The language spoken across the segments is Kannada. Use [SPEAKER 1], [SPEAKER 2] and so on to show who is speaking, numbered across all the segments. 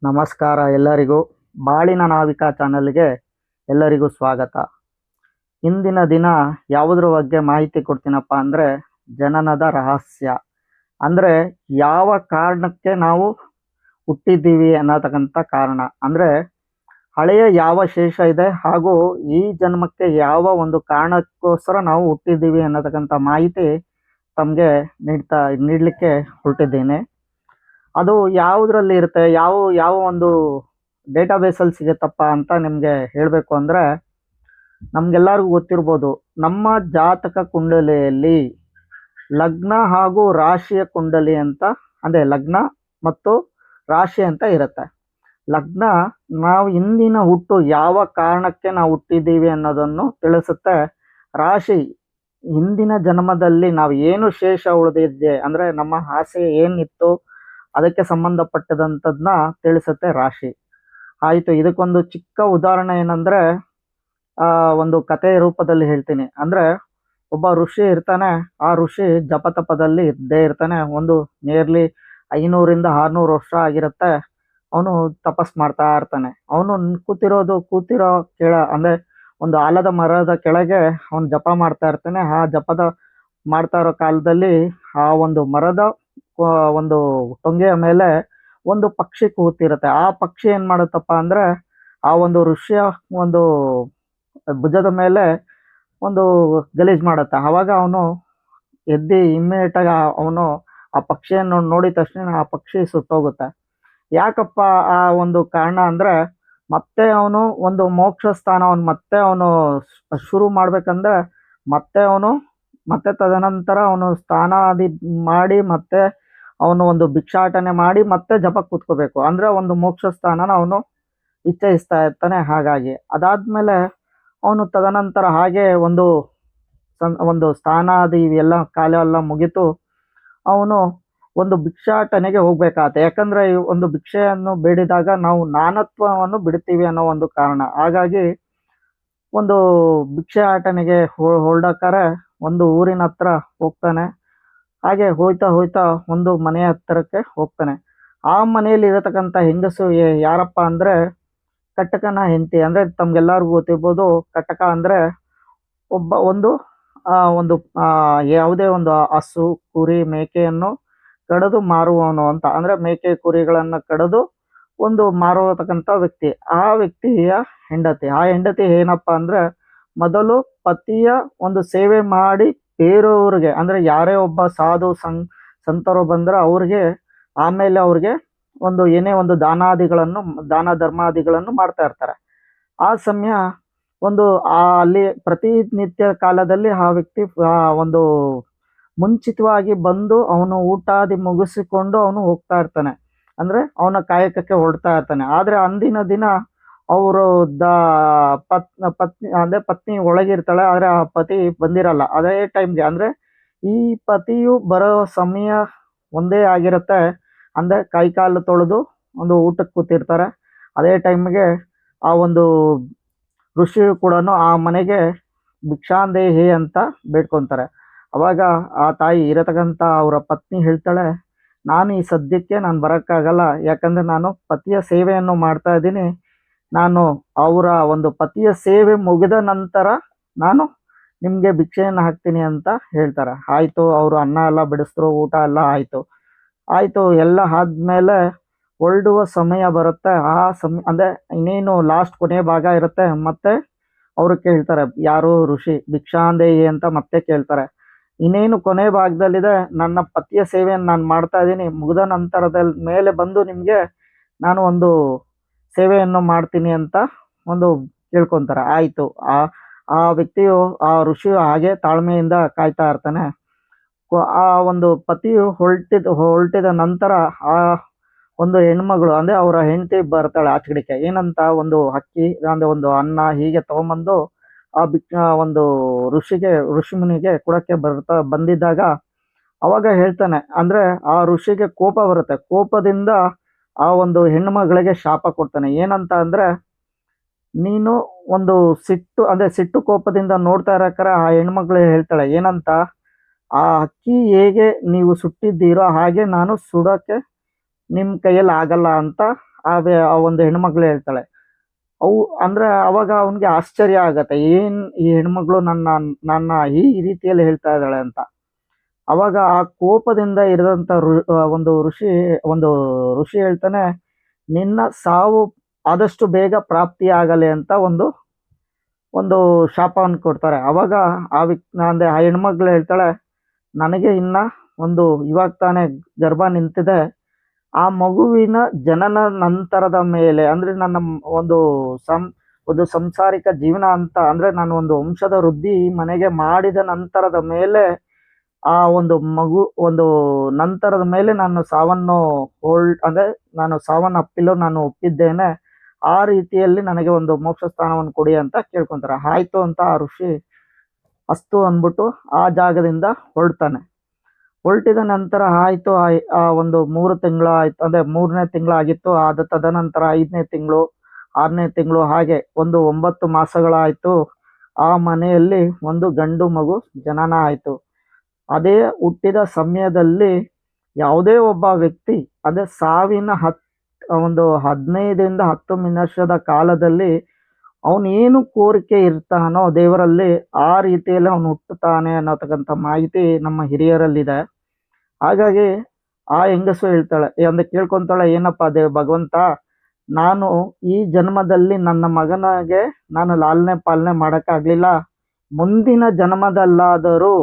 [SPEAKER 1] ನಮಸ್ಕಾರ ಎಲ್ಲರಿಗೂ. ಬಾಳಿನ ನಾವಿಕ ಚಾನಲ್ಗೆ ಎಲ್ಲರಿಗೂ ಸ್ವಾಗತ. ಇಂದಿನ ದಿನ ಯಾವುದ್ರ ಬಗ್ಗೆ ಮಾಹಿತಿ ಕೊಡ್ತೀನಪ್ಪ ಅಂದರೆ ಜನನದ ರಹಸ್ಯ. ಅಂದರೆ ಯಾವ ಕಾರಣಕ್ಕೆ ನಾವು ಹುಟ್ಟಿದ್ದೀವಿ ಅನ್ನತಕ್ಕಂಥ ಕಾರಣ, ಅಂದರೆ ಹಳೆಯ ಯಾವ ಶೇಷ ಇದೆ ಹಾಗೂ ಈ ಜನ್ಮಕ್ಕೆ ಯಾವ ಒಂದು ಕಾರಣಕ್ಕೋಸ್ಕರ ನಾವು ಹುಟ್ಟಿದ್ದೀವಿ ಅನ್ನತಕ್ಕಂಥ ಮಾಹಿತಿ ತಮಗೆ ನೀಡಲಿಕ್ಕೆ ಹೊರಟಿದ್ದೇನೆ. ಅದು ಯಾವುದರಲ್ಲಿ ಇರುತ್ತೆ, ಯಾವ ಯಾವ ಒಂದು ಡೇಟಾಬೇಸಲ್ಲಿ ಸಿಗುತ್ತಪ್ಪ ಅಂತ ನಿಮಗೆ ಹೇಳಬೇಕು ಅಂದರೆ, ನಮಗೆಲ್ಲರಿಗೂ ಗೊತ್ತಿರ್ಬೋದು, ನಮ್ಮ ಜಾತಕ ಕುಂಡಲಿಯಲ್ಲಿ ಲಗ್ನ ಹಾಗೂ ರಾಶಿಯ ಕುಂಡಲಿ ಅಂತ, ಅಂದರೆ ಲಗ್ನ ಮತ್ತು ರಾಶಿ ಅಂತ ಇರುತ್ತೆ. ಲಗ್ನ ನಾವು ಇಂದಿನ ಹುಟ್ಟು ಯಾವ ಕಾರಣಕ್ಕೆ ನಾವು ಹುಟ್ಟಿದ್ದೀವಿ ಅನ್ನೋದನ್ನು ತಿಳಿಸುತ್ತೆ. ರಾಶಿ ಹಿಂದಿನ ಜನ್ಮದಲ್ಲಿ ನಾವು ಏನು ಶೇಷ ಉಳಿದಿದೆ, ಅಂದರೆ ನಮ್ಮ ಆಸೆ ಏನಿತ್ತು ಅದಕ್ಕೆ ಸಂಬಂಧಪಟ್ಟದಂಥದ್ದನ್ನ ತಿಳಿಸುತ್ತೆ ರಾಶಿ. ಆಯಿತು, ಇದಕ್ಕೊಂದು ಚಿಕ್ಕ ಉದಾಹರಣೆ ಏನಂದರೆ, ಒಂದು ಕಥೆಯ ರೂಪದಲ್ಲಿ ಹೇಳ್ತೀನಿ. ಅಂದರೆ ಒಬ್ಬ ಋಷಿ ಇರ್ತಾನೆ. ಆ ಋಷಿ ಜಪತಪದಲ್ಲಿ ಇದ್ದೇ ಇರ್ತಾನೆ. ಒಂದು ನಿಯರ್ಲಿ 500 600 ವರ್ಷ ಆಗಿರುತ್ತೆ. ಅವನು ತಪಸ್ ಮಾಡ್ತಾ ಇರ್ತಾನೆ. ಅವನು ಕೂತಿರೋ ಅಂದರೆ ಒಂದು ಆಲದ ಮರದ ಕೆಳಗೆ ಅವನು ಜಪ ಮಾಡ್ತಾ ಇರ್ತಾನೆ. ಆ ಜಪದ ಮಾಡ್ತಾ ಇರೋ ಕಾಲದಲ್ಲಿ ಆ ಒಂದು ಮರದ ಒಂದು ಟೊಂಗೆಯ ಮೇಲೆ ಒಂದು ಪಕ್ಷಿ ಕೂತಿರುತ್ತೆ. ಆ ಪಕ್ಷಿ ಏನು ಮಾಡುತ್ತಪ್ಪ ಅಂದರೆ, ಆ ಒಂದು ಋಷಿಯ ಒಂದು ಭುಜದ ಮೇಲೆ ಒಂದು ಗಲೀಜು ಮಾಡುತ್ತೆ. ಆವಾಗ ಅವನು ಎದ್ದು ಇಮ್ಮಿಡಿಯೇಟಾಗಿ ಅವನು ಆ ಪಕ್ಷಿಯನ್ನು ನೋಡಿದ ತಕ್ಷಣ ಆ ಪಕ್ಷಿ ಸುಟ್ಟೋಗುತ್ತೆ. ಯಾಕಪ್ಪ ಆ ಒಂದು ಕಾರಣ ಅಂದರೆ, ಮತ್ತೆ ಅವನು ಒಂದು ಮೋಕ್ಷ ಸ್ಥಾನವನ್ನು ಮತ್ತೆ ಅವನು ಶುರು ಮಾಡ್ಬೇಕಂದ್ರೆ ಮತ್ತೆ ತದನಂತರ ಅವನು ಸ್ನಾನಾದಿ ಮಾಡಿ ಮತ್ತೆ ಅವನು ಒಂದು ಭಿಕ್ಷಾಟನೆ ಮಾಡಿ ಮತ್ತೆ ಜಪಕ್ಕೆ ಕೂತ್ಕೋಬೇಕು. ಅಂದರೆ ಒಂದು ಮೋಕ್ಷ ಸ್ಥಾನನ ಅವನು ಇಚ್ಛಯಿಸ್ತಾ ಇರ್ತಾನೆ. ಹಾಗಾಗಿ ಅದಾದಮೇಲೆ ಅವನು ತದನಂತರ ಹಾಗೆ ಒಂದು ಸ್ಥಾನಾದಿ ಇವೆಲ್ಲ ಕಾಲ ಎಲ್ಲ ಮುಗಿತು ಅವನು ಒಂದು ಭಿಕ್ಷಾಟನೆಗೆ ಹೋಗ್ಬೇಕಾಗತ್ತೆ. ಯಾಕಂದರೆ ಈ ಒಂದು ಭಿಕ್ಷೆಯನ್ನು ಬೇಡಿದಾಗ ನಾವು ನಾನತ್ವವನ್ನು ಬಿಡ್ತೀವಿ ಅನ್ನೋ ಒಂದು ಕಾರಣ. ಹಾಗಾಗಿ ಒಂದು ಭಿಕ್ಷಾಟನೆಗೆ ಹೊರಡಕ್ಕಾರೆ ಒಂದು ಊರಿನ ಹತ್ರ ಹೋಗ್ತಾನೆ. ಹಾಗೆ ಹೋಯ್ತಾ ಒಂದು ಮನೆಯ ಹತ್ತಿರಕ್ಕೆ ಹೋಗ್ತಾನೆ. ಆ ಮನೆಯಲ್ಲಿ ಇರತಕ್ಕಂಥ ಹೆಂಗಸು ಯಾರಪ್ಪ ಅಂದರೆ ಕಟಕನ ಹೆಂಡತಿ. ಅಂದರೆ ತಮ್ಗೆಲ್ಲರಿಗೂ ಗೊತ್ತಿರ್ಬೋದು, ಕಟಕ ಅಂದರೆ ಒಂದು ಯಾವುದೇ ಒಂದು ಹಸು ಕುರಿ ಮೇಕೆಯನ್ನು ಕಡಿದು ಮಾರುವವನು ಅಂತ. ಅಂದರೆ ಮೇಕೆ ಕುರಿಗಳನ್ನು ಕಡಿದು ಒಂದು ಮಾರುವತಕ್ಕಂಥ ವ್ಯಕ್ತಿ. ಆ ವ್ಯಕ್ತಿಯ ಹೆಂಡತಿ. ಆ ಹೆಂಡತಿ ಏನಪ್ಪ ಅಂದರೆ, ಮೊದಲು ಪತಿಯ ಒಂದು ಸೇವೆ ಮಾಡಿ ಬೇರೆಯವ್ರಿಗೆ, ಅಂದರೆ ಯಾರೇ ಒಬ್ಬ ಸಾಧು ಸಂತರು ಬಂದರೆ ಅವ್ರಿಗೆ ಆಮೇಲೆ ಅವ್ರಿಗೆ ಒಂದು ಏನೇ ಒಂದು ದಾನ ಧರ್ಮಾದಿಗಳನ್ನು ಮಾಡ್ತಾ ಇರ್ತಾರೆ. ಆ ಸಮಯ ಅಲ್ಲಿ ಪ್ರತಿನಿತ್ಯ ಕಾಲದಲ್ಲಿ ಆ ವ್ಯಕ್ತಿ ಒಂದು ಮುಂಚಿತವಾಗಿ ಬಂದು ಅವನು ಊಟಾದಿ ಮುಗಿಸಿಕೊಂಡು ಅವನು ಹೋಗ್ತಾ ಇರ್ತಾನೆ. ಅಂದರೆ ಅವನ ಕಾಯಕಕ್ಕೆ ಹೊರಡ್ತಾ ಇರ್ತಾನೆ. ಆದರೆ ಅಂದಿನ ದಿನ ಅವರು ಪತ್ನಿ ಒಳಗಿರ್ತಾಳೆ, ಆದರೆ ಆ ಪತಿ ಬಂದಿರಲ್ಲ ಅದೇ ಟೈಮ್ಗೆ. ಅಂದರೆ ಈ ಪತಿಯು ಬರೋ ಸಮಯ ಒಂದೇ ಆಗಿರುತ್ತೆ. ಅಂದರೆ ಕೈಕಾಲು ತೊಳೆದು ಒಂದು ಊಟಕ್ಕೆ ಕೂತಿರ್ತಾರೆ. ಅದೇ ಟೈಮ್ಗೆ ಆ ಒಂದು ಋಷಿಯು ಕೂಡ ಆ ಮನೆಗೆ ಭಿಕ್ಷಾಂದೇಹಿ ಅಂತ ಬೇಡ್ಕೊತಾರೆ. ಅವಾಗ ಆ ತಾಯಿ ಇರತಕ್ಕಂಥ ಅವರ ಪತ್ನಿ ಹೇಳ್ತಾಳೆ, ನಾನು ಈ ಸದ್ಯಕ್ಕೆ ನಾನು ಬರೋಕ್ಕಾಗಲ್ಲ, ಯಾಕಂದರೆ ನಾನು ಪತಿಯ ಸೇವೆಯನ್ನು ಮಾಡ್ತಾ ಇದ್ದೀನಿ. ನಾನು ಅವರ ಒಂದು ಪತಿಯ ಸೇವೆ ಮುಗಿದ ನಂತರ ನಾನು ನಿಮಗೆ ಭಿಕ್ಷೆಯನ್ನು ಹಾಕ್ತೀನಿ ಅಂತ ಹೇಳ್ತಾರೆ. ಆಯಿತು, ಅವರು ಅನ್ನ ಎಲ್ಲ ಬಿಡಿಸಿದ್ರು, ಊಟ ಎಲ್ಲ ಆಯಿತು ಎಲ್ಲ ಆದಮೇಲೆ ಹೊರಡುವ ಸಮಯ ಬರುತ್ತೆ. ಆ ಸಮಯ ಅಂದರೆ ಇನ್ನೇನು ಲಾಸ್ಟ್ ಕೊನೆಯ ಭಾಗ ಇರುತ್ತೆ. ಮತ್ತೆ ಅವರು ಕೇಳ್ತಾರೆ, ಯಾರು ಋಷಿ ಭಿಕ್ಷಾಂದೇಹಿ ಅಂತ ಮತ್ತೆ ಕೇಳ್ತಾರೆ. ಇನ್ನೇನು ಕೊನೆ ಭಾಗದಲ್ಲಿದೆ, ನನ್ನ ಪತಿಯ ಸೇವೆಯನ್ನು ನಾನು ಮಾಡ್ತಾ ಇದ್ದೀನಿ, ಮುಗಿದ ನಂತರದಲ್ಲಿ ಮೇಲೆ ಬಂದು ನಿಮಗೆ ನಾನು ಒಂದು ಸೇವೆಯನ್ನು ಮಾಡ್ತೀನಿ ಅಂತ ಒಂದು ಕೇಳ್ಕೊತಾರೆ. ಆಯಿತು, ಆ ವ್ಯಕ್ತಿಯು ಆ ಋಷಿಯು ಹಾಗೆ ತಾಳ್ಮೆಯಿಂದ ಕಾಯ್ತಾ ಇರ್ತಾನೆ. ಆ ಒಂದು ಪತಿಯು ಹೊರಟಿದ ನಂತರ ಆ ಒಂದು ಹೆಣ್ಮಗಳು ಅಂದರೆ ಅವರ ಹೆಂಡತಿ ಬರ್ತಾಳೆ ಆಚೆಗಡೆಗೆ. ಏನಂತ ಒಂದು ಅಕ್ಕಿ ಅಂದರೆ ಒಂದು ಅನ್ನ ಹೀಗೆ ತೊಗೊಂಬಂದು ಆ ಒಂದು ಋಷಿಮುನಿಗೆ ಕೊಡೋಕ್ಕೆ ಬಂದಿದ್ದಾಗ ಅವಾಗ ಹೇಳ್ತಾನೆ. ಅಂದರೆ ಆ ಋಷಿಗೆ ಕೋಪ ಬರುತ್ತೆ. ಕೋಪದಿಂದ ಆ ಒಂದು ಹೆಣ್ಮಗಳಿಗೆ ಶಾಪ ಕೊಡ್ತಾನೆ. ಏನಂತ ಅಂದರೆ, ನೀನು ಒಂದು ಸಿಟ್ಟು ಕೋಪದಿಂದ ನೋಡ್ತಾ ಇರೋಕ್ಕಾರೆ ಆ ಹೆಣ್ಮಗಳು ಹೇಳ್ತಾಳೆ ಏನಂತ, ಆ ಅಕ್ಕಿ ಹೇಗೆ ನೀವು ಸುಟ್ಟಿದ್ದೀರೋ ಹಾಗೆ ನಾನು ಸುಡೋಕ್ಕೆ ನಿಮ್ಮ ಕೈಯಲ್ಲಿ ಆಗಲ್ಲ ಅಂತ ಆ ಒಂದು ಹೆಣ್ಮಕ್ಳು ಹೇಳ್ತಾಳೆ. ಅವು ಅಂದ್ರೆ ಅವಾಗ ಅವನಿಗೆ ಆಶ್ಚರ್ಯ ಆಗತ್ತೆ, ಏನ್ ಈ ಹೆಣ್ಮಗಳು ನನ್ನ ಈ ರೀತಿಯಲ್ಲಿ ಹೇಳ್ತಾ ಇದ್ದಾಳೆ ಅಂತ. ಅವಾಗ ಆ ಕೋಪದಿಂದ ಇರದಂತ ಒಂದು ಋಷಿ ಹೇಳ್ತಾನೆ, ನಿನ್ನ ಸಾವು ಆದಷ್ಟು ಬೇಗ ಪ್ರಾಪ್ತಿಯಾಗಲಿ ಅಂತ ಒಂದು ಒಂದು ಶಾಪವನ್ನು ಕೊಡ್ತಾರೆ. ಅವಾಗ ಅಂದ್ರೆ ಆ ಹೆಣ್ಮಗಳು ಹೇಳ್ತಾಳೆ, ನನಗೆ ಇನ್ನ ಇವಾಗ ತಾನೇ ಗರ್ಭ ನಿಂತಿದೆ, ಆ ಮಗುವಿನ ಜನನ ನಂತರದ ಮೇಲೆ ಅಂದ್ರೆ ನನ್ನ ಒಂದು ಒಂದು ಸಂಸಾರಿಕ ಜೀವನ ಅಂತ ಅಂದ್ರೆ ನಾನು ಒಂದು ವಂಶದ ವೃದ್ಧಿ ಮನೆಗೆ ಮಾಡಿದ ನಂತರದ ಮೇಲೆ ಆ ಒಂದು ಮಗು ನಂತರದ ಮೇಲೆ ನಾನು ಸಾವನ್ನು ಅಂದ್ರೆ ನಾನು ಸಾವನ್ನಪ್ಪಲು ನಾನು ಒಪ್ಪಿದ್ದೇನೆ, ಆ ರೀತಿಯಲ್ಲಿ ನನಗೆ ಒಂದು ಮೋಕ್ಷ ಸ್ಥಾನವನ್ನು ಕೊಡಿ ಅಂತ ಕೇಳ್ಕೊಂತಾರೆ. ಆಯ್ತು ಅಂತ ಆ ಋಷಿ ಅಸ್ತು ಅಂದ್ಬಿಟ್ಟು ಆ ಜಾಗದಿಂದ ಹೊರಟಿದ ನಂತರ ಆಯ್ತು, ಆ ಒಂದು 3 ತಿಂಗಳ ಆಯ್ತು, ಅಂದ್ರೆ 3ನೇ ತಿಂಗಳಾಗಿತ್ತು. ತದನಂತರ 5ನೇ ತಿಂಗಳು, 6ನೇ ತಿಂಗಳು, ಹಾಗೆ 9 ಮಾಸಗಳಾಯ್ತು. ಆ ಮನೆಯಲ್ಲಿ ಒಂದು ಗಂಡು ಮಗು ಜನನ ಆಯ್ತು. ಅದೇ ಹುಟ್ಟಿದ ಸಮಯದಲ್ಲಿ ಯಾವುದೇ ಒಬ್ಬ ವ್ಯಕ್ತಿ ಅಂದ್ರೆ ಸಾವಿನ 15ರಿಂದ 10 ನಿಮಿಷದ ಕಾಲದಲ್ಲಿ ಅವನೇನು ಕೋರಿಕೆ ಇರ್ತಾನೋ ದೇವರಲ್ಲಿ, ಆ ರೀತಿಯಲ್ಲಿ ಅವನು ಹುಟ್ಟುತ್ತಾನೆ ಅನ್ನತಕ್ಕಂಥ ಮಾಹಿತಿ ನಮ್ಮ ಹಿರಿಯರಲ್ಲಿದೆ. ಹಾಗಾಗಿ ಆ ಹೆಂಗಸು ಹೇಳ್ತಾಳೆ, ಅಂದ್ರೆ ಕೇಳ್ಕೊಂತಾಳೆ, ಏನಪ್ಪ ಭಗವಂತ, ನಾನು ಈ ಜನ್ಮದಲ್ಲಿ ನನ್ನ ಮಗನಿಗೆ ನಾನು ಲಾಲನೆ ಪಾಲನೆ ಮಾಡೋಕ್ಕಾಗಲಿಲ್ಲ, ಮುಂದಿನ ಜನ್ಮದಲ್ಲಾದರೂ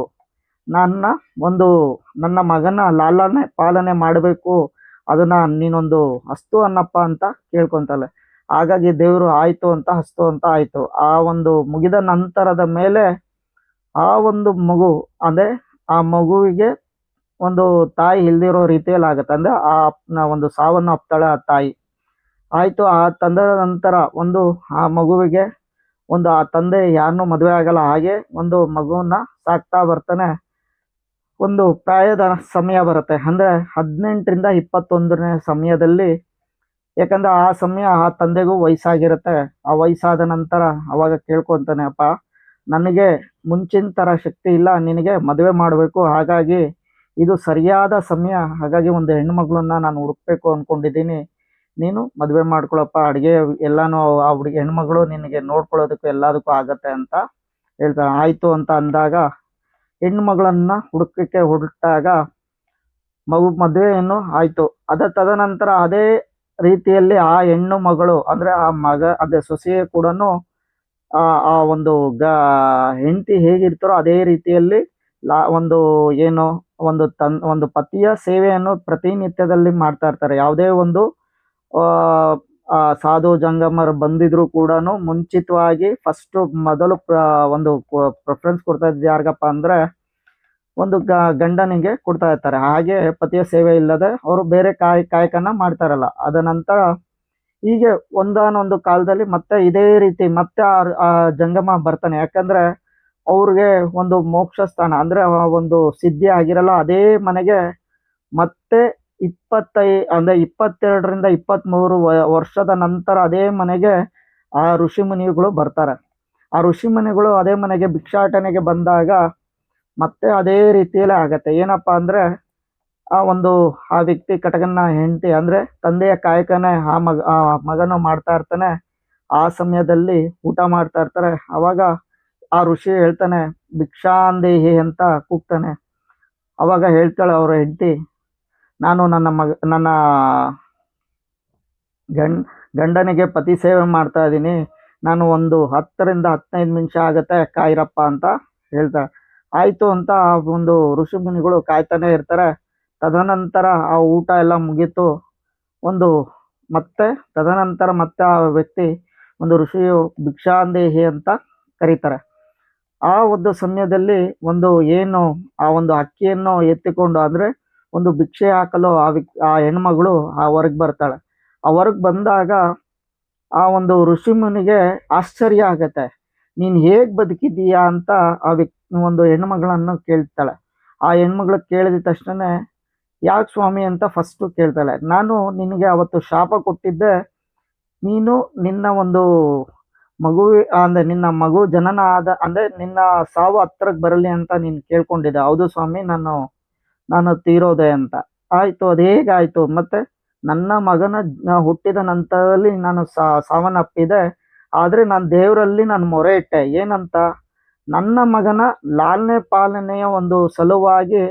[SPEAKER 1] ನನ್ನ ಮಗನ ಲಾಲನೆ ಪಾಲನೆ ಮಾಡಬೇಕು, ಅದನ್ನ ನೀನೊಂದು ಅಸ್ತು ಅನ್ನಪ್ಪ ಅಂತ ಕೇಳ್ಕೊಂತಾಳೆ. ಹಾಗಾಗಿ ದೇವರು ಆಯ್ತು ಅಂತ ಅಸ್ತು ಅಂತ ಆಯ್ತು. ಆ ಮುಗಿದ ನಂತರದ ಮೇಲೆ ಆ ಮಗು ಅಂದ್ರೆ ಆ ಮಗುವಿಗೆ ತಾಯಿ ಇಲ್ದಿರೋ ರೀತಿಯಲ್ಲಿ ಆಗತ್ತೆ. ಅಂದ್ರೆ ಒಂದು ಸಾವನ್ನು ಅಪ್ತಾಳೆ ಆ ತಾಯಿ. ಆಯ್ತು, ಆ ತಂದೆ ನಂತರ ಆ ಮಗುವಿಗೆ ಆ ತಂದೆ ಯಾರನ್ನೂ ಮದುವೆ ಆಗಲ್ಲ, ಹಾಗೆ ಮಗುವನ್ನ ಸಾಕ್ತಾ ಬರ್ತಾನೆ. ಪ್ರಾಯದ ಸಮಯ ಬರುತ್ತೆ, ಅಂದ್ರೆ 18ರಿಂದ 21ನೇ ಸಮಯದಲ್ಲಿ. ಯಾಕಂದ್ರೆ ಆ ಸಮಯ ಆ ತಂದೆಗೂ ವಯಸ್ಸಾಗಿರುತ್ತೆ. ಆ ವಯಸ್ಸಾದ ನಂತರ ಅವಾಗ ಕೇಳ್ಕೊಂತಾನೆ, ಅಪ್ಪ ನನಗೆ ಮುಂಚಿನ ತರ ಶಕ್ತಿ ಇಲ್ಲ, ನಿನಗೆ ಮದುವೆ ಮಾಡಬೇಕು, ಹಾಗಾಗಿ ಇದು ಸರಿಯಾದ ಸಮಯ, ಹಾಗಾಗಿ ಒಂದು ಹೆಣ್ಮಗಳನ್ನ ನಾನು ಹುಡುಕ್ಬೇಕು ಅನ್ಕೊಂಡಿದ್ದೀನಿ, ನೀನು ಮದುವೆ ಮಾಡ್ಕೊಳಪ್ಪ, ಅಡುಗೆ ಎಲ್ಲಾನು ಆ ಹುಡುಗಿ ಹೆಣ್ಮಗಳು ನಿನಗೆ ನೋಡ್ಕೊಳ್ಳೋದಕ್ಕೂ ಎಲ್ಲದಕ್ಕೂ ಆಗತ್ತೆ ಅಂತ ಹೇಳ್ತಾಳೆ. ಆಯ್ತು ಅಂತ ಅಂದಾಗ ಹೆಣ್ಮಗಳನ್ನ ಹುಡುಕಕ್ಕೆ ಹೊರಟಾಗ ಮದುವೆಯನ್ನು ಆಯ್ತು. ತದನಂತರ ಅದೇ ರೀತಿಯಲ್ಲಿ ಆ ಹೆಣ್ಣು ಮಗಳು ಅಂದ್ರೆ ಆ ಮಗ ಅದೇ ಸೊಸೆಯೇ ಕೂಡ ಆ ಹೆಂಡತಿ ಹೇಗಿರ್ತಾರೋ ಅದೇ ರೀತಿಯಲ್ಲಿ ಒಂದು ಪತಿಯ ಸೇವೆಯನ್ನು ಪ್ರತಿನಿತ್ಯದಲ್ಲಿ ಮಾಡ್ತಾ ಇರ್ತಾರೆ. ಯಾವುದೇ ಸಾಧು ಜಂಗಮರು ಬಂದಿದ್ರು ಕೂಡ ಮುಂಚಿತವಾಗಿ ಮೊದಲು ಪ್ರಿಫರೆನ್ಸ್ ಕೊಡ್ತಾ ಇದ್ದು ಯಾರಿಗಪ್ಪ ಅಂದ್ರೆ ಗಂಡನಿಗೆ ಕೊಡ್ತಾ ಇರ್ತಾರೆ. ಹಾಗೆ ಪತಿಯ ಸೇವೆ ಇಲ್ಲದೆ ಅವರು ಬೇರೆ ಕಾಯಕನ ಮಾಡ್ತಾರಲ್ಲ. ಅದ ನಂತರ ಹೀಗೆ ಒಂದಾನೊಂದು ಕಾಲದಲ್ಲಿ ಮತ್ತೆ ಇದೇ ರೀತಿ ಮತ್ತೆ ಆ ಜಂಗಮ ಬರ್ತಾನೆ. ಯಾಕಂದ್ರೆ ಅವ್ರಿಗೆ ಮೋಕ್ಷ ಸ್ಥಾನ ಅಂದ್ರೆ ಸಿದ್ಧಿ ಆಗಿರಲ್ಲ. ಅದೇ ಮನೆಗೆ ಮತ್ತೆ 22ರಿಂದ 23 ವರ್ಷದ ನಂತರ ಅದೇ ಮನೆಗೆ ಆ ಋಷಿ ಮುನಿಗಳು ಬರ್ತಾರೆ. ಆ ಋಷಿ ಮುನಿಗಳು ಅದೇ ಮನೆಗೆ ಭಿಕ್ಷಾಟನೆಗೆ ಬಂದಾಗ ಮತ್ತೆ ಅದೇ ರೀತಿಯಲ್ಲೇ ಆಗತ್ತೆ. ಏನಪ್ಪಾ ಅಂದ್ರೆ ಆ ವ್ಯಕ್ತಿ ಕಟಕನ ಹೆಂಡತಿ ಅಂದ್ರೆ ತಂದೆಯ ಕಾಯಕನೇ ಆ ಮಗನು ಮಾಡ್ತಾ ಇರ್ತಾನೆ. ಆ ಸಮಯದಲ್ಲಿ ಊಟ ಮಾಡ್ತಾ ಇರ್ತಾರೆ. ಅವಾಗ ಆ ಋಷಿ ಹೇಳ್ತಾನೆ, ಭಿಕ್ಷಾಂದೇಹಿ ಅಂತ ಕೂಗ್ತಾನೆ. ಅವಾಗ ಹೇಳ್ತಾಳೆ ಅವ್ರ ಹೆಂಡತಿ, ನಾನು ನನ್ನ ಗಂಡನಿಗೆ ಪತಿ ಸೇವೆ ಮಾಡ್ತಾ ಇದ್ದೀನಿ, ನಾನು 10ರಿಂದ 15 ನಿಮಿಷ ಆಗತ್ತೆ, ಕಾಯಿರಪ್ಪ ಅಂತ ಹೇಳ್ತಾಳೆ. ಆಯ್ತು ಅಂತ ಋಷಿ ಮುನಿಗಳು ಕಾಯ್ತಾನೆ ಇರ್ತಾರೆ. ತದನಂತರ ಆ ಊಟ ಎಲ್ಲ ಮುಗೀತು. ತದನಂತರ ಮತ್ತೆ ಆ ವ್ಯಕ್ತಿ ಋಷಿಯು ಭಿಕ್ಷಾಂದೇಹಿ ಅಂತ ಕರೀತಾರೆ. ಆ ಸಮಯದಲ್ಲಿ ಏನು ಆ ಅಕ್ಕಿಯನ್ನು ಎತ್ತಿಕೊಂಡು ಅಂದ್ರೆ ಭಿಕ್ಷೆ ಹಾಕಲು ಆ ಹೆಣ್ಮಗಳು ಆ ಹೊರಗೆ ಬರ್ತಾಳೆ. ಆ ಹೊರಗೆ ಬಂದಾಗ ಆ ಋಷಿ ಮುನಿಗೆ ಆಶ್ಚರ್ಯ ಆಗತ್ತೆ, ನೀನ್ ಹೇಗ್ ಬದುಕಿದೀಯಾ ಅಂತ ಆ ಹೆಣ್ಮಗಳನ್ನು ಕೇಳ್ತಾಳೆ. ಆ ಹೆಣ್ಮಗಳು ಕೇಳಿದ ತಕ್ಷಣ, ಯಾಕೆ ಸ್ವಾಮಿ ಅಂತ ಫಸ್ಟ್ ಕೇಳ್ತಾಳೆ. ನಾನು ನಿನಗೆ ಅವತ್ತು ಶಾಪ ಕೊಟ್ಟಿದ್ದೆ, ನೀನು ನಿನ್ನ ಅಂದ್ರೆ ನಿನ್ನ ಮಗು ಜನನ ಅಂದ್ರೆ ನಿನ್ನ ಸಾವು ಹತ್ರಕ್ಕೆ ಬರಲಿ ಅಂತ ನೀನು ಕೇಳ್ಕೊಂಡಿದ್ದೆ. ಹೌದು ಸ್ವಾಮಿ, ನಾನು ತೀರೋದೆ ಅಂತ. ಆಯ್ತು, ಅದು ಹೇಗಾಯ್ತು, ಮತ್ತೆ ನನ್ನ ಮಗನ ಹುಟ್ಟಿದ ನಂತರದಲ್ಲಿ ನಾನು ಸಾವನ್ನಪ್ಪಿದೆ. ಆದರೆ ನಾನು ದೇವರಲ್ಲಿ ನಾನು ಮೊರೆ ಇಟ್ಟೆ, ಏನಂತ, ನನ್ನ ಮಗನ ಲಾಲನೆ ಪಾಲನೆಯ ಒಂದು ಸಲುವಾಗಿ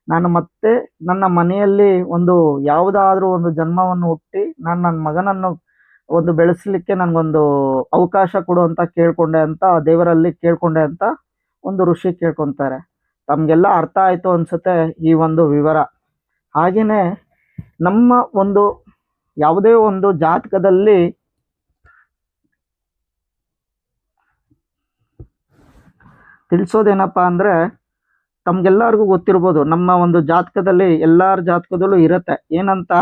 [SPEAKER 1] ನಾನು ಮತ್ತೆ ನನ್ನ ಮನೆಯಲ್ಲಿ ಒಂದು ಯಾವುದಾದ್ರೂ ಒಂದು ಜನ್ಮವನ್ನು ಹುಟ್ಟಿ ನನ್ನ ಮಗನನ್ನು ಒಂದು ಬೆಳೆಸಲಿಕ್ಕೆ ನನಗೊಂದು ಅವಕಾಶ ಕೊಡು ಅಂತ ಕೇಳ್ಕೊಂಡೆ ಅಂತ ದೇವರಲ್ಲಿ ಕೇಳ್ಕೊಂಡೆ ಅಂತ ಒಂದು ಋಷಿ ಕೇಳ್ಕೊತಾರೆ. ತಮಗೆಲ್ಲ ಅರ್ಥ ಆಯಿತು ಅನಿಸುತ್ತೆ ಈ ಒಂದು ವಿವರ. ಹಾಗೆಯೇ ನಮ್ಮ ಒಂದು ಯಾವುದೇ ಒಂದು ಜಾತಕದಲ್ಲಿ ತಿಳಿಸೋದೇನಪ್ಪ ಅಂದರೆ, ತಮಗೆಲ್ಲರಿಗೂ ಗೊತ್ತಿರ್ಬೋದು, ನಮ್ಮ ಒಂದು ಜಾತಕದಲ್ಲಿ ಎಲ್ಲರ ಜಾತಕದಲ್ಲೂ ಇರುತ್ತೆ ಏನಂತ,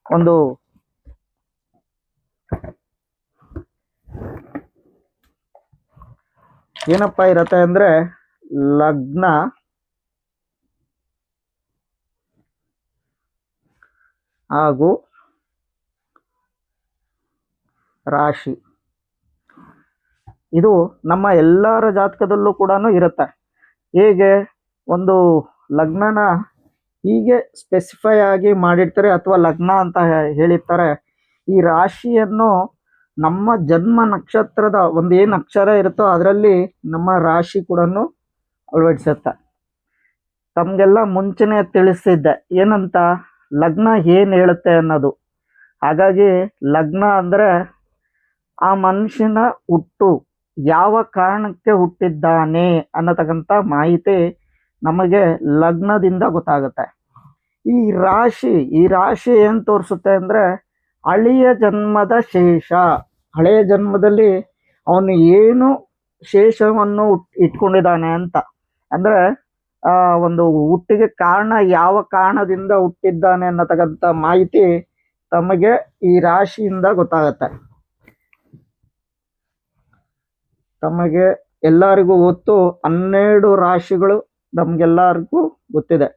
[SPEAKER 1] ಒಂದು ಏನಪ್ಪ ಇರತ್ತೆ ಅಂದರೆ, ಲಗ್ನ ಹಾಗೂ ರಾಶಿ. ಇದು ನಮ್ಮ ಎಲ್ಲರ ಜಾತಕದಲ್ಲೂ ಕೂಡ ಇರುತ್ತೆ. ಹೇಗೆ ಒಂದು ಲಗ್ನನ ಹೀಗೆ ಸ್ಪೆಸಿಫೈ ಆಗಿ ಮಾಡಿರ್ತಾರೆ ಅಥವಾ ಲಗ್ನ ಅಂತ ಹೇಳಿರ್ತಾರೆ. ಈ ರಾಶಿಯನ್ನು ನಮ್ಮ ಜನ್ಮ ನಕ್ಷತ್ರದ ಒಂದು ಏನು ಅಕ್ಷರ ಇರುತ್ತೋ ಅದರಲ್ಲಿ ನಮ್ಮ ರಾಶಿ ಕೂಡ ಅಳವಡಿಸುತ್ತೆ. ತಮಗೆಲ್ಲ ಮುಂಚೆನೆ ತಿಳಿಸಿದ್ದೆ ಏನಂತ, ಲಗ್ನ ಏನು ಹೇಳುತ್ತೆ ಅನ್ನೋದು. ಹಾಗಾಗಿ ಲಗ್ನ ಅಂದರೆ ಆ ಮನುಷ್ಯನ ಹುಟ್ಟು ಯಾವ ಕಾರಣಕ್ಕೆ ಹುಟ್ಟಿದ್ದಾನೆ ಅನ್ನತಕ್ಕಂಥ ಮಾಹಿತಿ ನಮಗೆ ಲಗ್ನದಿಂದ ಗೊತ್ತಾಗುತ್ತೆ. ಈ ರಾಶಿ ಏನು ತೋರಿಸುತ್ತೆ ಅಂದರೆ, ಹಳೆಯ ಜನ್ಮದ ಶೇಷ. ಹಳೆಯ ಜನ್ಮದಲ್ಲಿ ಅವನು ಏನು ಶೇಷವನ್ನು ಇಟ್ಕೊಂಡಿದ್ದಾನೆ ಅಂತ, ಅಂದರೆ ಒಂದು ಹುಟ್ಟಿಗೆ ಕಾರಣ ಯಾವ ಕಾರಣದಿಂದ ಹುಟ್ಟಿದ್ದಾನೆ ಅನ್ನತಕ್ಕಂಥ ಮಾಹಿತಿ ತಮಗೆ ಈ ರಾಶಿಯಿಂದ ಗೊತ್ತಾಗುತ್ತೆ. ತಮಗೆ ಎಲ್ಲರಿಗೂ ಗೊತ್ತು, 12 ರಾಶಿಗಳು ನಮಗೆಲ್ಲರಿಗೂ ಗೊತ್ತಿದೆ.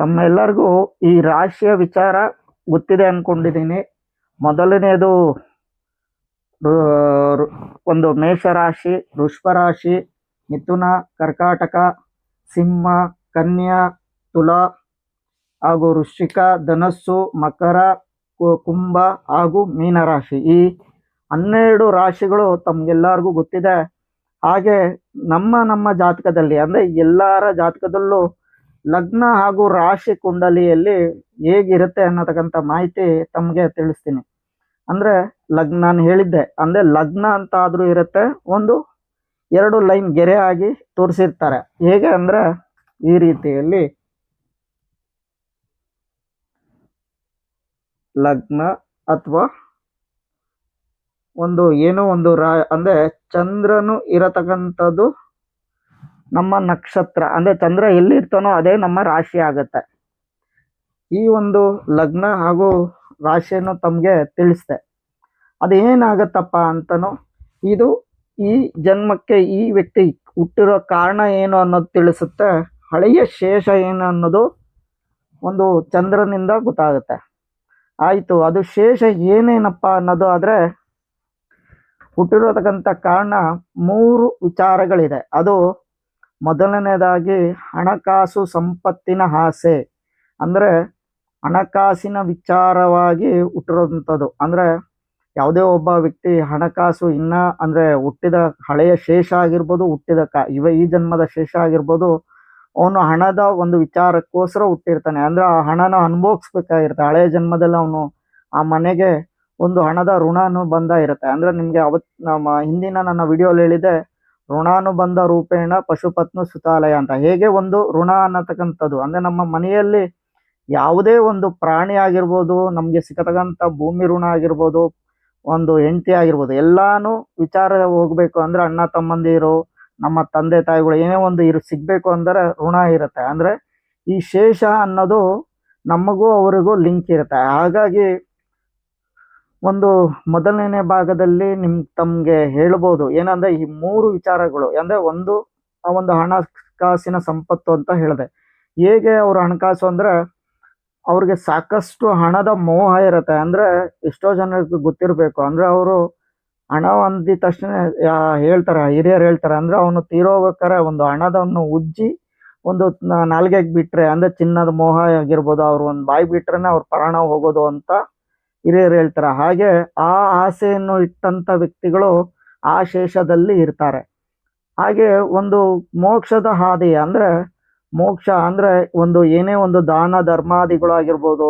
[SPEAKER 1] ತಮ್ಮೆಲ್ಲರಿಗೂ ಈ ರಾಶಿಯ ವಿಚಾರ ಗೊತ್ತಿದೆ ಅನ್ಕೊಂಡಿದ್ದೀನಿ. ಮೊದಲನೇದು ಒಂದು ಮೇಷರಾಶಿ, ವೃಷಭರಾಶಿ, ಮಿಥುನ, ಕರ್ಕಾಟಕ, ಸಿಂಹ, ಕನ್ಯಾ, ತುಲಾ ಹಾಗೂ ವೃಶ್ಚಿಕ, ಧನಸ್ಸು, ಮಕರ, ಕುಂಭ ಹಾಗೂ ಮೀನರಾಶಿ. ಈ 12 ರಾಶಿಗಳು ತಮ್ಗೆಲ್ಲರಿಗೂ ಗೊತ್ತಿದೆ. ಹಾಗೆ ನಮ್ಮ ಜಾತಕದಲ್ಲಿ ಅಂದರೆ ಎಲ್ಲರ ಜಾತಕದಲ್ಲೂ ಲಗ್ನ ಹಾಗೂ ರಾಶಿ ಕುಂಡಲಿಯಲ್ಲಿ ಹೇಗಿರುತ್ತೆ ಅನ್ನತಕ್ಕಂಥ ಮಾಹಿತಿ ತಮಗೆ ತಿಳಿಸ್ತೀನಿ. ಅಂದರೆ ನಾನು ಹೇಳಿದ್ದೆ, ಅಂದರೆ ಲಗ್ನ ಅಂತ ಆದರೂ ಇರುತ್ತೆ, ಒಂದು 2 ಲೈನ್ ಗೆರೆ ಆಗಿ ತೋರಿಸಿರ್ತಾರೆ. ಹೇಗೆ ಅಂದರೆ ಈ ರೀತಿಯಲ್ಲಿ ಲಗ್ನ ಅಥವಾ ಒಂದು ಏನೋ ಒಂದು ಅಂದರೆ ಚಂದ್ರನು ಇರತಕ್ಕಂಥದ್ದು ನಮ್ಮ ನಕ್ಷತ್ರ, ಅಂದರೆ ಚಂದ್ರ ಎಲ್ಲಿರ್ತಾನೋ ಅದೇ ನಮ್ಮ ರಾಶಿ ಆಗುತ್ತೆ. ಈ ಒಂದು ಲಗ್ನ ಹಾಗೂ ರಾಶಿಯನ್ನು ತಮಗೆ ತಿಳಿಸ್ದೆ. ಅದೇನಾಗತ್ತಪ್ಪ ಅಂತನೋ, ಇದು ಈ ಜನ್ಮಕ್ಕೆ ಈ ವ್ಯಕ್ತಿ ಹುಟ್ಟಿರೋ ಕಾರಣ ಏನು ಅನ್ನೋದು ತಿಳಿಸುತ್ತೆ. ಹಳೆಯ ಶೇಷ ಏನು ಅನ್ನೋದು ಒಂದು ಚಂದ್ರನಿಂದ ಗೊತ್ತಾಗುತ್ತೆ. ಆಯಿತು, ಅದು ಶೇಷ ಏನೇನಪ್ಪ ಅನ್ನೋದು ಆದರೆ, ಹುಟ್ಟಿರೋತಕ್ಕಂಥ ಕಾರಣ 3 ವಿಚಾರಗಳಿದೆ. ಅದು ಮೊದಲನೇದಾಗಿ ಹಣಕಾಸು ಸಂಪತ್ತಿನ ಆಸೆ, ಅಂದರೆ ಹಣಕಾಸಿನ ವಿಚಾರವಾಗಿ ಹುಟ್ಟಿರೋಂಥದ್ದು. ಅಂದರೆ ಯಾವುದೇ ಒಬ್ಬ ವ್ಯಕ್ತಿ ಹಣಕಾಸು ಅಂದರೆ ಹುಟ್ಟಿದ ಹಳೆಯ ಶೇಷ ಆಗಿರ್ಬೋದು, ಹುಟ್ಟಿದ ಈ ಜನ್ಮದ ಶೇಷ ಆಗಿರ್ಬೋದು, ಅವನು ಹಣದ ಒಂದು ವಿಚಾರಕ್ಕೋಸ್ಕರ ಹುಟ್ಟಿರ್ತಾನೆ. ಅಂದರೆ ಆ ಹಣನ ಅನುಭವಿಸ್ಬೇಕಾಗಿರುತ್ತೆ. ಹಳೆಯ ಜನ್ಮದಲ್ಲಿ ಅವನು ಆ ಮನೆಗೆ ಒಂದು ಹಣದ ಋಣಾನುಬಂಧ ಇರುತ್ತೆ. ಅಂದರೆ ನಿಮಗೆ ನಮ್ಮ ಹಿಂದಿನ ನನ್ನ ವಿಡಿಯೋಲಿ ಹೇಳಿದೆ, ಋಣಾನುಬಂಧ ರೂಪೇಣ ಪಶುಪತ್ನು ಸುತಾಲಯ ಅಂತ. ಹೇಗೆ ಒಂದು ಋಣ ಅನ್ನತಕ್ಕಂಥದ್ದು ಅಂದರೆ ನಮ್ಮ ಮನೆಯಲ್ಲಿ ಯಾವುದೇ ಒಂದು ಪ್ರಾಣಿ ಆಗಿರ್ಬೋದು, ನಮಗೆ ಸಿಕ್ಕತಕ್ಕಂಥ ಭೂಮಿ ಋಣ ಆಗಿರ್ಬೋದು, ಒಂದು ಹೆಂಡತಿ ಆಗಿರ್ಬೋದು, ಎಲ್ಲಾನು ವಿಚಾರ ಹೋಗ್ಬೇಕು ಅಂದರೆ ಅಣ್ಣ ತಮ್ಮಂದಿರು, ನಮ್ಮ ತಂದೆ ತಾಯಿಗಳು ಏನೇ ಒಂದು ಸಿಗಬೇಕು ಅಂದರೆ ಋಣ ಇರುತ್ತೆ. ಅಂದರೆ ಈ ಶೇಷ ಅನ್ನೋದು ನಮಗೂ ಅವರಿಗೂ ಲಿಂಕ್ ಇರುತ್ತೆ. ಹಾಗಾಗಿ ಒಂದು ಮೊದಲನೇ ಭಾಗದಲ್ಲಿ ತಮಗೆ ಹೇಳ್ಬೋದು ಏನಂದ್ರೆ ಈ 3 ವಿಚಾರಗಳು ಅಂದ್ರೆ ಆ ಒಂದು ಹಣಕಾಸಿನ ಸಂಪತ್ತು ಅಂತ ಹೇಳಿದೆ. ಹೇಗೆ ಅವ್ರ ಹಣಕಾಸು ಅಂದ್ರೆ ಅವ್ರಿಗೆ ಸಾಕಷ್ಟು ಹಣದ ಮೋಹ ಇರುತ್ತೆ. ಅಂದ್ರೆ ಎಷ್ಟೋ ಜನಕ್ಕೆ ಗೊತ್ತಿರಬೇಕು, ಅಂದ್ರೆ ಅವರು ಹಣ ಅಂದಿದ ತಕ್ಷಣ ಹೇಳ್ತಾರೆ, ಹಿರಿಯರು ಹೇಳ್ತಾರೆ, ಅಂದ್ರೆ ಅವನು ತೀರೋಗ್ಬೇಕಾರೆ ಒಂದು ಹಣದವನ್ನು ಉಜ್ಜಿ ಒಂದು ನಾಲ್ಗೆಗೆ ಬಿಟ್ರೆ ಅಂದ್ರೆ ಚಿನ್ನದ ಮೋಹ ಆಗಿರ್ಬೋದು, ಅವ್ರು ಒಂದು ಬಾಯಿ ಬಿಟ್ರೇನೆ ಅವ್ರ ಪ್ರಾಣ ಹೋಗೋದು ಅಂತ ಹಿರಿಯರು ಹೇಳ್ತಾರೆ. ಹಾಗೆ ಆ ಆಸೆಯನ್ನು ಇಟ್ಟಂತ ವ್ಯಕ್ತಿಗಳು ಆ ಶೇಷದಲ್ಲಿ ಇರ್ತಾರೆ. ಹಾಗೆ ಒಂದು ಮೋಕ್ಷದ ಹಾದಿ ಅಂದ್ರೆ ಮೋಕ್ಷ ಅಂದ್ರೆ ಏನೇ ಒಂದು ದಾನ ಧರ್ಮಾದಿಗಳು ಆಗಿರ್ಬೋದು,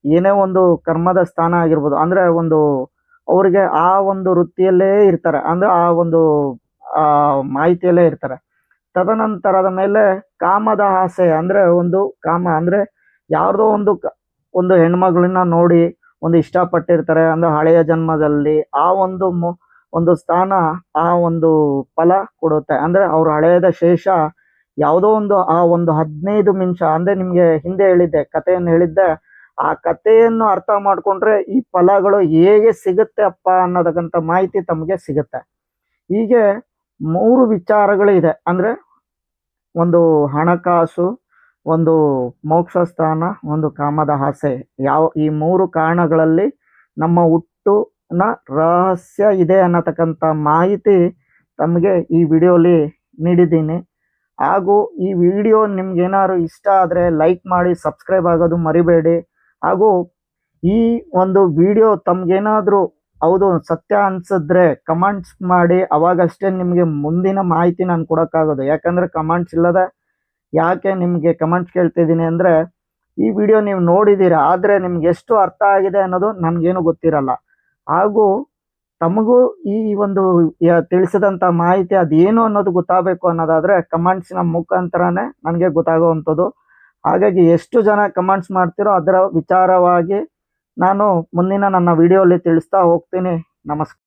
[SPEAKER 1] ಏನೇ ಒಂದು ಕರ್ಮದ ಸ್ಥಾನ ಆಗಿರ್ಬೋದು, ಅಂದ್ರೆ ಅವ್ರಿಗೆ ಆ ಒಂದು ವೃತ್ತಿಯಲ್ಲೇ ಇರ್ತಾರೆ, ಅಂದ್ರೆ ಆ ಒಂದು ಮಾಹಿತಿಯಲ್ಲೇ ಇರ್ತಾರೆ. ತದನಂತರದ ಮೇಲೆ ಕಾಮದ ಆಸೆ ಅಂದ್ರೆ ಕಾಮ ಅಂದ್ರೆ ಯಾರ್ದೋ ಒಂದು ಹೆಣ್ಮಗಳನ್ನ ನೋಡಿ ಇಷ್ಟಪಟ್ಟಿರ್ತಾರೆ, ಅಂದ್ರೆ ಹಳೆಯ ಜನ್ಮದಲ್ಲಿ ಆ ಒಂದು ಸ್ಥಾನ ಆ ಒಂದು ಫಲ ಕೊಡುತ್ತೆ. ಅಂದ್ರೆ ಅವ್ರ ಹಳೆಯದ ಶೇಷ ಯಾವುದೋ ಆ 15 ನಿಮಿಷ ಅಂದ್ರೆ ನಿಮ್ಗೆ ಹಿಂದೆ ಕಥೆಯನ್ನು ಹೇಳಿದ್ದೆ, ಆ ಕಥೆಯನ್ನು ಅರ್ಥ ಮಾಡ್ಕೊಂಡ್ರೆ ಈ ಫಲಗಳು ಹೇಗೆ ಸಿಗುತ್ತೆ ಅಪ್ಪ ಅನ್ನೋದಕ್ಕಂತ ಮಾಹಿತಿ ತಮಗೆ ಸಿಗುತ್ತೆ. ಹೀಗೆ 3 ವಿಚಾರಗಳು ಇದೆ, ಅಂದ್ರೆ ಒಂದು ಹಣಕಾಸು, ಒಂದು ಮೋಕ್ಷ ಸ್ಥಾನ, ಒಂದು ಕಾಮದ ಆಸೆ. ಈ 3 ಕಾರಣಗಳಲ್ಲಿ ನಮ್ಮ ಹುಟ್ಟುನ ರಹಸ್ಯ ಇದೆ ಅನ್ನತಕ್ಕಂಥ ಮಾಹಿತಿ ತಮಗೆ ಈ ವಿಡಿಯೋಲಿ ನೀಡಿದ್ದೀನಿ. ಹಾಗೂ ಈ ವಿಡಿಯೋ ನಿಮ್ಗೆ ಏನಾದ್ರು ಇಷ್ಟ ಆದರೆ ಲೈಕ್ ಮಾಡಿ, ಸಬ್ಸ್ಕ್ರೈಬ್ ಆಗೋದು ಮರಿಬೇಡಿ. ಹಾಗೂ ಈ ಒಂದು ವಿಡಿಯೋ ತಮ್ಗೇನಾದರೂ ಹೌದು ಸತ್ಯ ಅನ್ಸಿದ್ರೆ ಕಮೆಂಟ್ಸ್ ಮಾಡಿ, ಅವಾಗಷ್ಟೇ ನಿಮಗೆ ಮುಂದಿನ ಮಾಹಿತಿ ನಾನು ಕೊಡೋಕ್ಕಾಗೋದು. ಯಾಕಂದರೆ ಕಮೆಂಟ್ಸ್ ಇಲ್ಲದೆ ಯಾಕೆ ನಿಮಗೆ ಕಮೆಂಟ್ಸ್ ಕೇಳ್ತಿದ್ದೀನಿ ಅಂದರೆ, ಈ ವಿಡಿಯೋ ನೀವು ನೋಡಿದ್ದೀರಾ, ಆದರೆ ನಿಮ್ಗೆ ಎಷ್ಟು ಅರ್ಥ ಆಗಿದೆ ಅನ್ನೋದು ನನಗೇನು ಗೊತ್ತಿರಲ್ಲ. ಹಾಗೂ ತಮಗೂ ಈ ಒಂದು ತಿಳಿಸಿದಂಥ ಮಾಹಿತಿ ಅದೇನು ಅನ್ನೋದು ಗೊತ್ತಾಗಬೇಕು ಅನ್ನೋದಾದರೆ ಕಮೆಂಟ್ಸಿನ ಮುಖಾಂತರನೇ ನನಗೆ ಗೊತ್ತಾಗುವಂಥದ್ದು. ಹಾಗಾಗಿ ಎಷ್ಟು ಜನ ಕಮೆಂಟ್ಸ್ ಮಾಡ್ತೀರೋ ಅದರ ವಿಚಾರವಾಗಿ ನಾನು ಮುಂದಿನ ನನ್ನ ವಿಡಿಯೋಲಿ ತಿಳಿಸ್ತಾ ಹೋಗ್ತೀನಿ. ನಮಸ್ಕಾರ.